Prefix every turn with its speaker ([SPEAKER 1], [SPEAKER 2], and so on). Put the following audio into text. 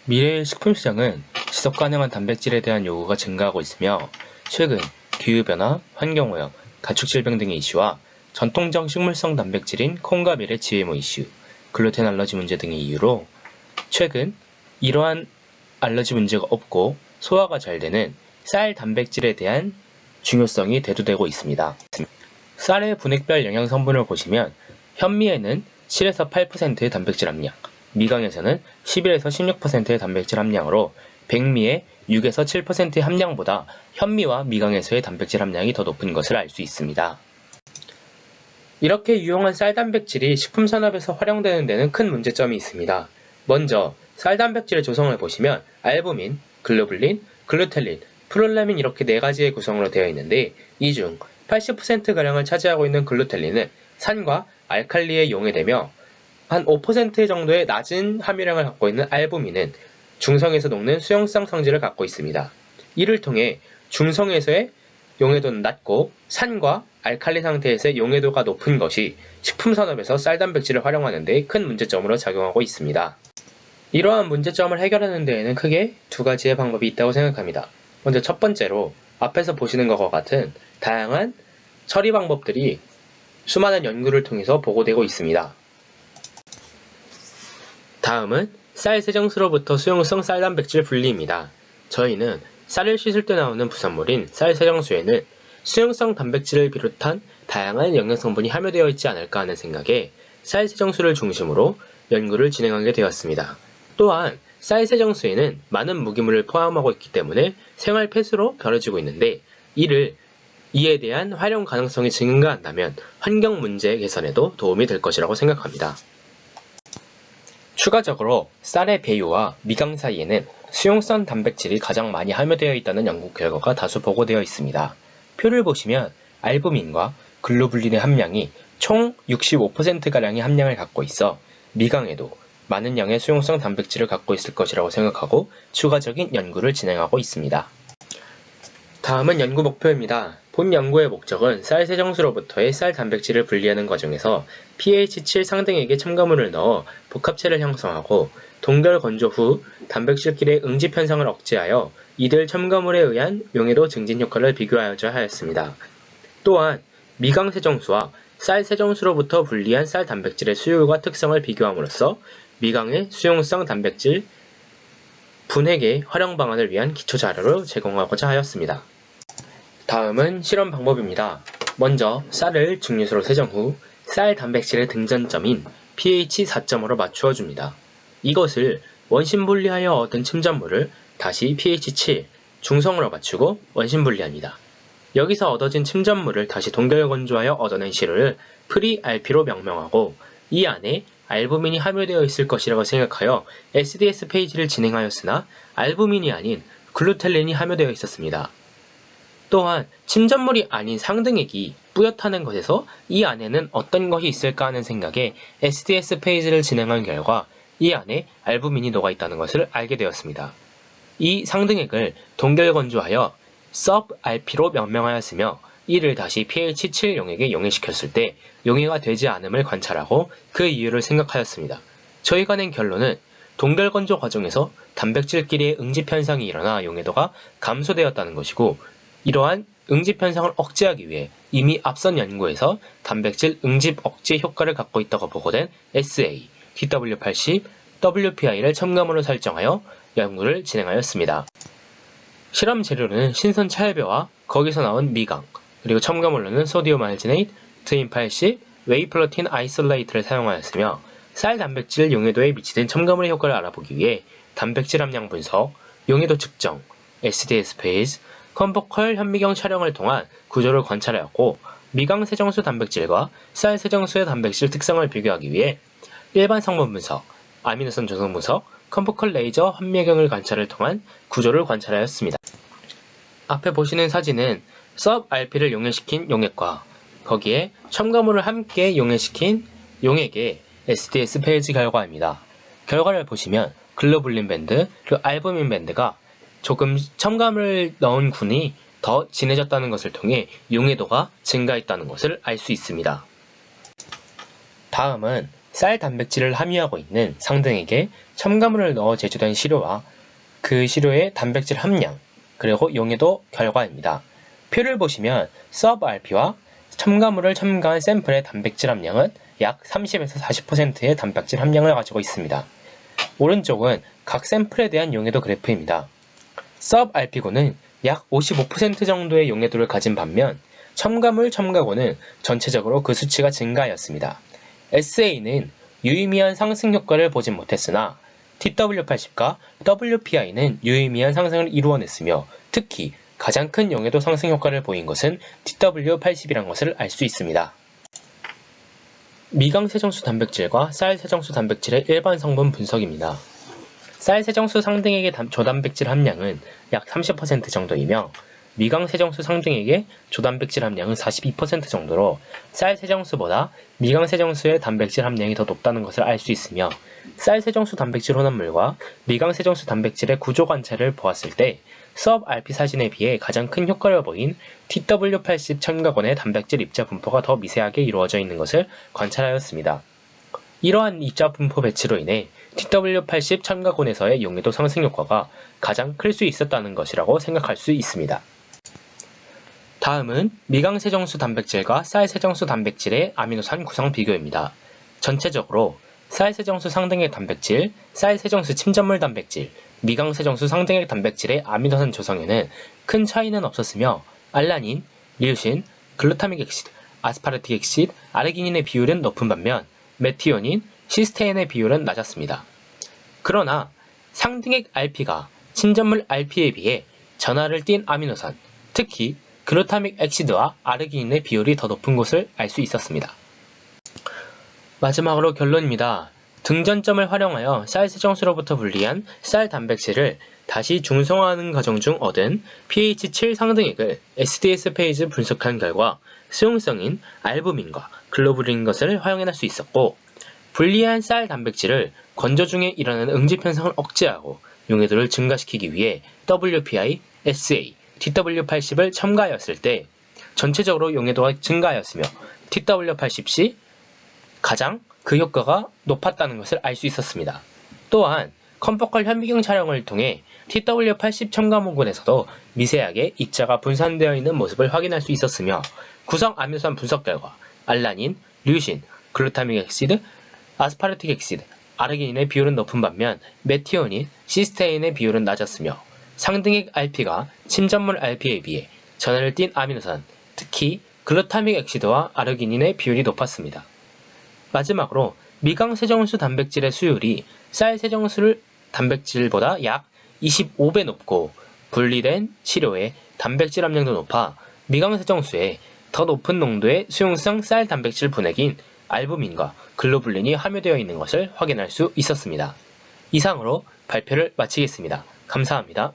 [SPEAKER 1] 미래의 식품시장은 지속 가능한 단백질에 대한 요구가 증가하고 있으며 최근 기후변화, 환경오염, 가축질병 등의 이슈와 전통적 식물성 단백질인 콩과 밀의 GMO 이슈, 글루텐 알러지 문제 등의 이유로 최근 이러한 알러지 문제가 없고 소화가 잘 되는 쌀 단백질에 대한 중요성이 대두되고 있습니다. 쌀의 분액별 영양 성분을 보시면 현미에는 7에서 8%의 단백질 함량, 미강에서는 11에서 16%의 단백질 함량으로 백미의 6에서 7%의 함량보다 현미와 미강에서의 단백질 함량이 더 높은 것을 알 수 있습니다. 이렇게 유용한 쌀 단백질이 식품 산업에서 활용되는 데는 큰 문제점이 있습니다. 먼저 쌀 단백질의 조성을 보시면 알부민, 글로불린, 글루텔린, 프롤라민 이렇게 4가지의 구성으로 되어 있는데 이 중 80%가량을 차지하고 있는 글루텔린은 산과 알칼리에 용해되며 한 5% 정도의 낮은 함유량을 갖고 있는 알부민은 중성에서 녹는 수용성 성질을 갖고 있습니다. 이를 통해 중성에서의 용해도는 낮고 산과 알칼리 상태에서의 용해도가 높은 것이 식품산업에서 쌀 단백질을 활용하는 데 큰 문제점으로 작용하고 있습니다. 이러한 문제점을 해결하는 데에는 크게 2가지의 방법이 있다고 생각합니다. 먼저 첫 번째로 앞에서 보시는 것과 같은 다양한 처리 방법들이 수많은 연구를 통해서 보고되고 있습니다. 다음은 쌀 세정수로부터 수용성 쌀 단백질 분리입니다. 저희는 쌀을 씻을 때 나오는 부산물인 쌀 세정수에는 수용성 단백질을 비롯한 다양한 영양성분이 함유되어 있지 않을까 하는 생각에 쌀 세정수를 중심으로 연구를 진행하게 되었습니다. 또한 쌀 세정수에는 많은 무기물을 포함하고 있기 때문에 생활 폐수로 버려지고 있는데 이에 대한 활용 가능성이 증가한다면 환경 문제 개선에도 도움이 될 것이라고 생각합니다. 추가적으로 쌀의 배유와 미강 사이에는 수용성 단백질이 가장 많이 함유되어 있다는 연구 결과가 다수 보고되어 있습니다. 표를 보시면 알부민과 글로불린의 함량이 총 65%가량의 함량을 갖고 있어 미강에도 많은 양의 수용성 단백질을 갖고 있을 것이라고 생각하고 추가적인 연구를 진행하고 있습니다. 다음은 연구 목표입니다. 본 연구의 목적은 쌀 세정수로부터의 쌀 단백질을 분리하는 과정에서 pH 7 상등액의 첨가물을 넣어 복합체를 형성하고 동결 건조 후 단백질끼리의 응집 현상을 억제하여 이들 첨가물에 의한 용해도 증진 효과를 비교하여자 하였습니다. 또한 미강 세정수와 쌀 세정수로부터 분리한 쌀 단백질의 수율과 특성을 비교함으로써 미강의 수용성 단백질 분해계 활용 방안을 위한 기초 자료를 제공하고자 하였습니다. 다음은 실험 방법입니다. 먼저 쌀을 증류수로 세정 후 쌀 단백질의 등전점인 pH 4.5로 맞추어 줍니다. 이것을 원심 분리하여 얻은 침전물을 다시 pH 7 중성으로 맞추고 원심 분리합니다. 여기서 얻어진 침전물을 다시 동결 건조하여 얻어낸 시료를 프리-RP로 명명하고 이 안에 알부민이 함유되어 있을 것이라고 생각하여 SDS 페이지를 진행하였으나 알부민이 아닌 글루텔린이 함유되어 있었습니다. 또한 침전물이 아닌 상등액이 뿌옇다는 것에서 이 안에는 어떤 것이 있을까 하는 생각에 SDS 페이지를 진행한 결과 이 안에 알부민이 녹아있다는 것을 알게 되었습니다. 이 상등액을 동결 건조하여 sub-RP로 명명하였으며 이를 다시 pH 7 용액에 용해시켰을 때 용해가 되지 않음을 관찰하고 그 이유를 생각하였습니다. 저희가 낸 결론은 동결 건조 과정에서 단백질끼리의 응집 현상이 일어나 용해도가 감소되었다는 것이고 이러한 응집 현상을 억제하기 위해 이미 앞선 연구에서 단백질 응집 억제 효과를 갖고 있다고 보고된 SA, DW80, WPI를 첨가물로 설정하여 연구를 진행하였습니다. 실험 재료는 신선 찰벼와 거기서 나온 미강, 그리고 첨가물로는 소디움 알지네이트, 트인 80, 웨이플러틴 아이솔레이트를 사용하였으며 쌀 단백질 용해도에 미치는 첨가물의 효과를 알아보기 위해 단백질 함량 분석, 용해도 측정, SDS 페이지, 컴포컬 현미경 촬영을 통한 구조를 관찰하였고 미강 세정수 단백질과 쌀 세정수의 단백질 특성을 비교하기 위해 일반 성분 분석, 아미노산 조성 분석, 컴포컬 레이저 현미경을 관찰을 통한 구조를 관찰하였습니다. 앞에 보시는 사진은 sub-RP를 용해시킨 용액과 거기에 첨가물을 함께 용해시킨 용액의 SDS 페이지 결과입니다. 결과를 보시면 글로불린 밴드 그리고 알부민 밴드가 조금 첨가물을 넣은 군이 더 진해졌다는 것을 통해 용해도가 증가했다는 것을 알 수 있습니다. 다음은 쌀 단백질을 함유하고 있는 상등액에 첨가물을 넣어 제조된 시료와 그 시료의 단백질 함량, 그리고 용해도 결과입니다. 표를 보시면 SUBRP와 첨가물을 첨가한 샘플의 단백질 함량은 약 30에서 40%의 단백질 함량을 가지고 있습니다. 오른쪽은 각 샘플에 대한 용해도 그래프입니다. SUBRP고는 약 55% 정도의 용해도를 가진 반면 첨가물 첨가고는 전체적으로 그 수치가 증가하였습니다. SA는 유의미한 상승 효과를 보진 못했으나 TW80과 WPI는 유의미한 상승을 이루어냈으며 특히 가장 큰 용해도 상승 효과를 보인 것은 TW80이란 것을 알 수 있습니다. 미강세정수 단백질과 쌀 세정수 단백질의 일반 성분 분석입니다. 쌀 세정수 상등액의 조단백질 함량은 약 30% 정도이며 미강세정수 상등액의 조단백질 함량은 42% 정도로 쌀 세정수보다 미강세정수의 단백질 함량이 더 높다는 것을 알 수 있으며 쌀 세정수 단백질 혼합물과 미강세정수 단백질의 구조 관찰을 보았을 때 SUBRP 사진에 비해 가장 큰 효과를 보인 TW80 첨가곤의 단백질 입자 분포가 더 미세하게 이루어져 있는 것을 관찰하였습니다. 이러한 입자 분포 배치로 인해 TW80 첨가곤에서의 용해도 상승 효과가 가장 클 수 있었다는 것이라고 생각할 수 있습니다. 다음은 미강세정수 단백질과 쌀 세정수 단백질의 아미노산 구성 비교입니다. 전체적으로 쌀 세정수 상등액 단백질, 쌀 세정수 침전물 단백질, 미강 세정수 상등액 단백질의 아미노산 조성에는 큰 차이는 없었으며 알라닌, 류신, 글루타믹 엑시드, 아스파르틱 엑시드, 아르기닌의 비율은 높은 반면 메티오닌, 시스테인의 비율은 낮았습니다. 그러나 상등액 RP가 침전물 RP에 비해 전하를 띈 아미노산, 특히 글루타믹 엑시드와 아르기닌의 비율이 더 높은 것을 알 수 있었습니다. 마지막으로 결론입니다. 등전점을 활용하여 쌀 세정수로부터 분리한 쌀 단백질을 다시 중성화하는 과정 중 얻은 pH 7 상등액을 SDS 페이지 분석한 결과 수용성인 알부민과 글로불린 것을 확인할 수 있었고, 분리한 쌀 단백질을 건조 중에 일어나는 응집 현상을 억제하고 용해도를 증가시키기 위해 WPI, SA, TW80을 첨가하였을 때 전체적으로 용해도가 증가하였으며 TW80시 가장 그 효과가 높았다는 것을 알 수 있었습니다. 또한 컴포컬 현미경 촬영을 통해 TW80 첨가물군에서도 미세하게 입자가 분산되어 있는 모습을 확인할 수 있었으며 구성 아미노산 분석 결과 알라닌, 류신, 글루타믹 엑시드, 아스파르틱 엑시드, 아르기닌의 비율은 높은 반면 메티오닌, 시스테인의 비율은 낮았으며 상등액 RP가 침전물 RP에 비해 전하를 띈 아미노산, 특히 글루타믹 엑시드와 아르기닌의 비율이 높았습니다. 마지막으로 미강 세정수 단백질의 수율이 쌀 세정수 단백질보다 약 25배 높고 분리된 시료의 단백질 함량도 높아 미강 세정수에 더 높은 농도의 수용성 쌀 단백질 분액인 알부민과 글로불린이 함유되어 있는 것을 확인할 수 있었습니다. 이상으로 발표를 마치겠습니다. 감사합니다.